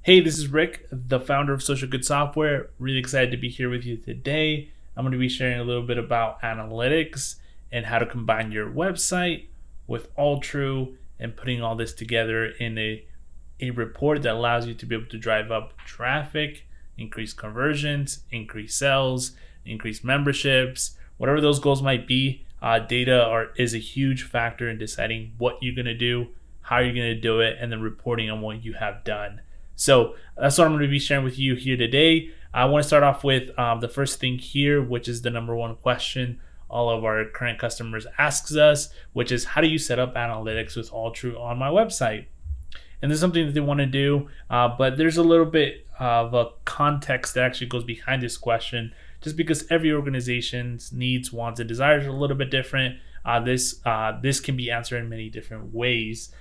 Hey, this is Rick, the founder of Social Good Software. Really excited to be here with you today. I'm going to be sharing a little bit about analytics and how to combine your website with Altru and putting all this together in a report that allows you to be able to drive up traffic, increase conversions, increase sales, increase memberships, whatever those goals might be. Data is a huge factor in deciding what you're going to do, how you're going to do it, and then reporting on what you have done. So that's what I'm going to be sharing with you here today. I want to start off with the first thing here, which is the number one question all of our current customers asks us, which is how do you set up analytics with Altru on my website? And this is something that they want to do, but there's a little bit of a context that actually goes behind this question, just because every organization's needs, wants, and desires are a little bit different. This can be answered in many different ways.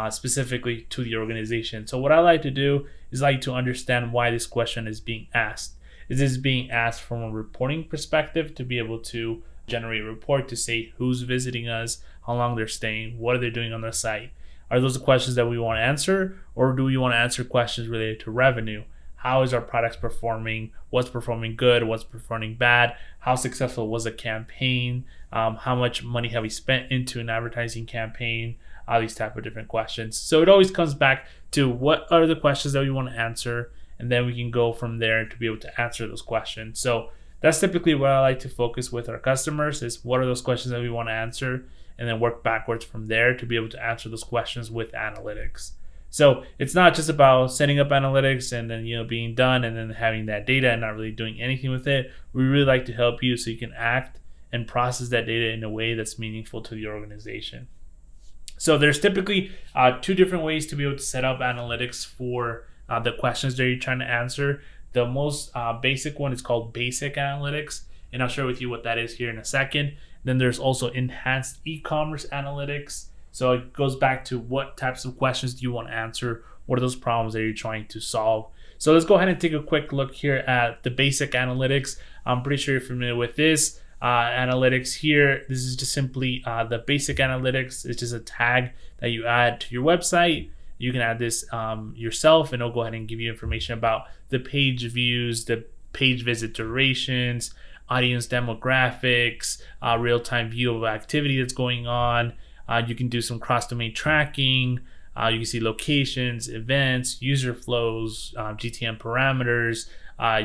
Specifically to the organization. So what I like to do is like to understand why this question is being asked. Is this being asked from a reporting perspective to be able to generate a report to say who's visiting us, how long they're staying, what are they doing on the site? Are those the questions that we want to answer, or do we want to answer questions related to revenue? How is our products performing? What's performing good? What's performing bad? How successful was a campaign? How much money have we spent into an advertising campaign? These type of different questions. So it always comes back to what are the questions that we want to answer, and then we can go from there to be able to answer those questions. So that's typically what I like to focus with our customers, is what are those questions that we want to answer, and then work backwards from there to be able to answer those questions with analytics. So it's not just about setting up analytics and then being done and then having that data and not really doing anything with it. We really like to help you so you can act and process that data in a way that's meaningful to the organization. So there's typically two different ways to be able to set up analytics for the questions that you're trying to answer. The most basic one is called basic analytics, and I'll share with you what that is here in a second. Then there's also enhanced e-commerce analytics. So it goes back to what types of questions do you want to answer? What are those problems that you're trying to solve? So let's go ahead and take a quick look here at the basic analytics. I'm pretty sure you're familiar with this. Analytics here, this is just simply the basic analytics. It's just a tag that you add to your website. You can add this yourself, and it'll go ahead and give you information about the page views, the page visit durations, audience demographics, real-time view of activity that's going on. You can do some cross-domain tracking. You can see locations, events, user flows, GTM parameters.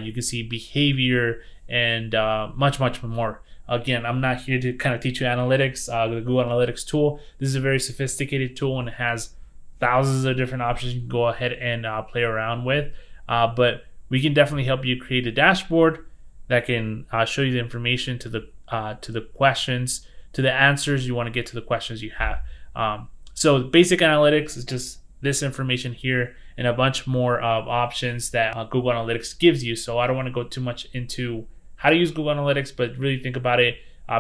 You can see behavior and much more. Again, I'm not here to kind of teach you analytics. The Google Analytics tool, this is a very sophisticated tool, and it has thousands of different options you can go ahead and play around with. But we can definitely help you create a dashboard that can show you the information to the questions, to the answers you want to get to the questions you have. So basic analytics is just this information here and a bunch more of options that Google Analytics gives you. So I don't want to go too much into how to use Google Analytics, but really think about it.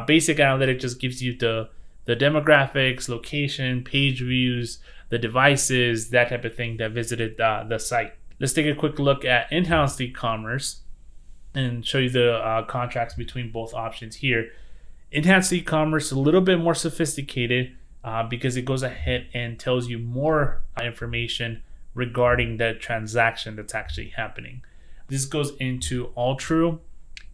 Basic analytics just gives you the demographics, location, page views, the devices, that type of thing that visited the site. Let's take a quick look at enhanced e-commerce and show you the contracts between both options here. Enhanced e-commerce is a little bit more sophisticated because it goes ahead and tells you more information regarding the transaction that's actually happening. This goes into Altru,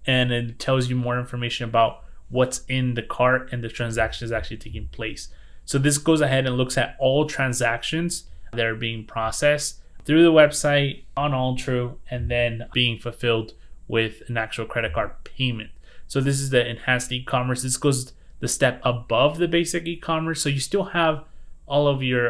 and it tells you more information about what's in the cart and the transaction is actually taking place. So this goes ahead and looks at all transactions that are being processed through the website on Altru and then being fulfilled with an actual credit card payment. So this is the enhanced e-commerce. This goes the step above the basic e-commerce. So you still have all of your,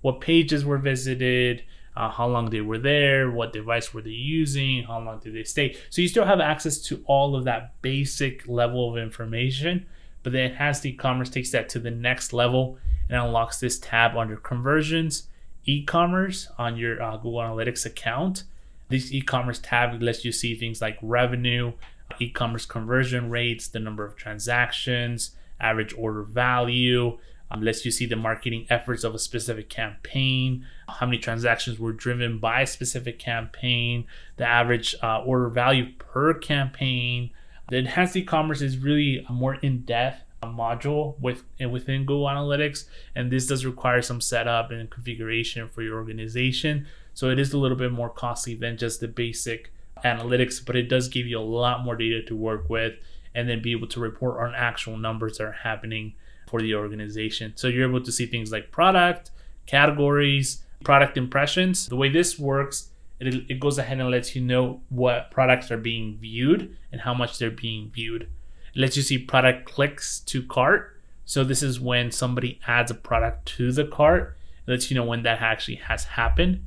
what pages were visited, how long they were there, what device were they using, how long did they stay. So you still have access to all of that basic level of information, but the enhanced e-commerce takes that to the next level and unlocks this tab under conversions, e-commerce on your Google Analytics account. This e-commerce tab lets you see things like revenue, e-commerce conversion rates, the number of transactions, average order value, lets you see the marketing efforts of a specific campaign, how many transactions were driven by a specific campaign, the average order value per campaign. The enhanced e-commerce is really more in-depth module within Google Analytics, and this does require some setup and configuration for your organization. So it is a little bit more costly than just the basic analytics, but it does give you a lot more data to work with and then be able to report on actual numbers that are happening for the organization. So you're able to see things like product, categories, product impressions. The way this works, it goes ahead and lets you know what products are being viewed and how much they're being viewed. It lets you see product clicks to cart. So this is when somebody adds a product to the cart. It lets you know when that actually has happened.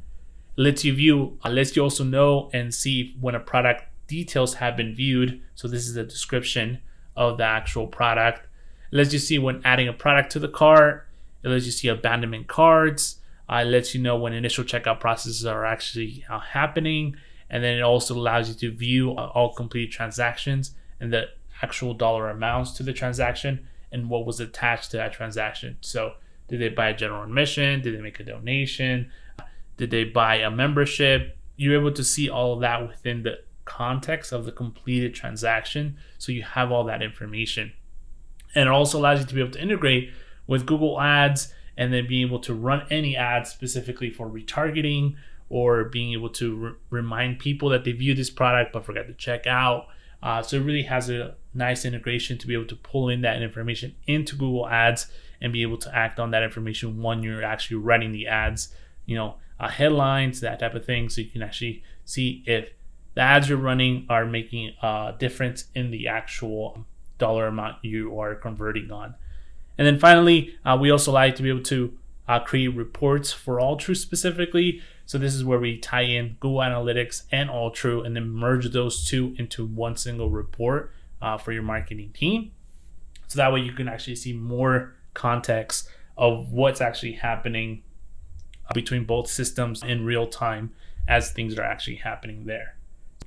It lets you also know and see when a product details have been viewed. So this is a description of the actual product. It lets you see when adding a product to the cart. It lets you see abandonment cards. It lets you know when initial checkout processes are actually happening. And then it also allows you to view all completed transactions and the actual dollar amounts to the transaction and what was attached to that transaction. So did they buy a general admission? Did they make a donation? Did they buy a membership? You're able to see all of that within the context of the completed transaction. So you have all that information. And it also allows you to be able to integrate with Google Ads and then being able to run any ads specifically for retargeting or being able to remind people that they viewed this product but forgot to check out. So it really has a nice integration to be able to pull in that information into Google Ads and be able to act on that information when you're actually running the ads, headlines, that type of thing. So you can actually see if the ads you're running are making a difference in the actual dollar amount you are converting on. And then finally, we also like to be able to create reports for Altru specifically. So this is where we tie in Google Analytics and Altru and then merge those two into one single report for your marketing team. So that way you can actually see more context of what's actually happening between both systems in real time as things are actually happening there.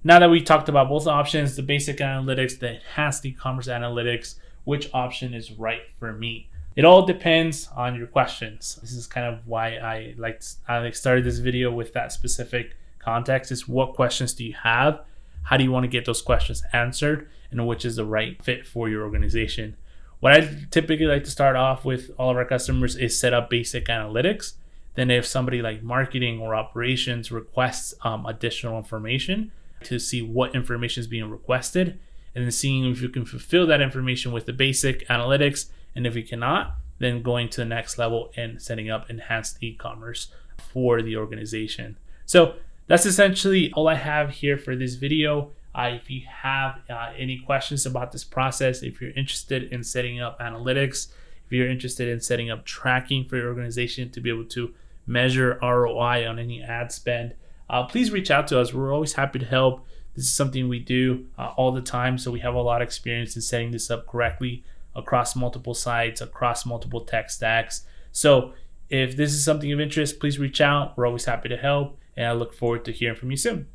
Now that we talked about both options, the basic analytics, the enhanced e-commerce analytics, which option is right for me? It all depends on your questions. This is kind of why I started this video with that specific context, is what questions do you have? How do you want to get those questions answered? And which is the right fit for your organization? What I typically like to start off with all of our customers is set up basic analytics. Then if somebody like marketing or operations requests additional information to see what information is being requested, and then seeing if you can fulfill that information with the basic analytics. And if you cannot, then going to the next level and setting up enhanced e-commerce for the organization. So that's essentially all I have here for this video. If you have any questions about this process, if you're interested in setting up analytics, if you're interested in setting up tracking for your organization to be able to measure ROI on any ad spend, please reach out to us. We're always happy to help. This is something we do all the time, so we have a lot of experience in setting this up correctly across multiple sites, across multiple tech stacks. So if this is something of interest, please reach out. We're always happy to help, and I look forward to hearing from you soon.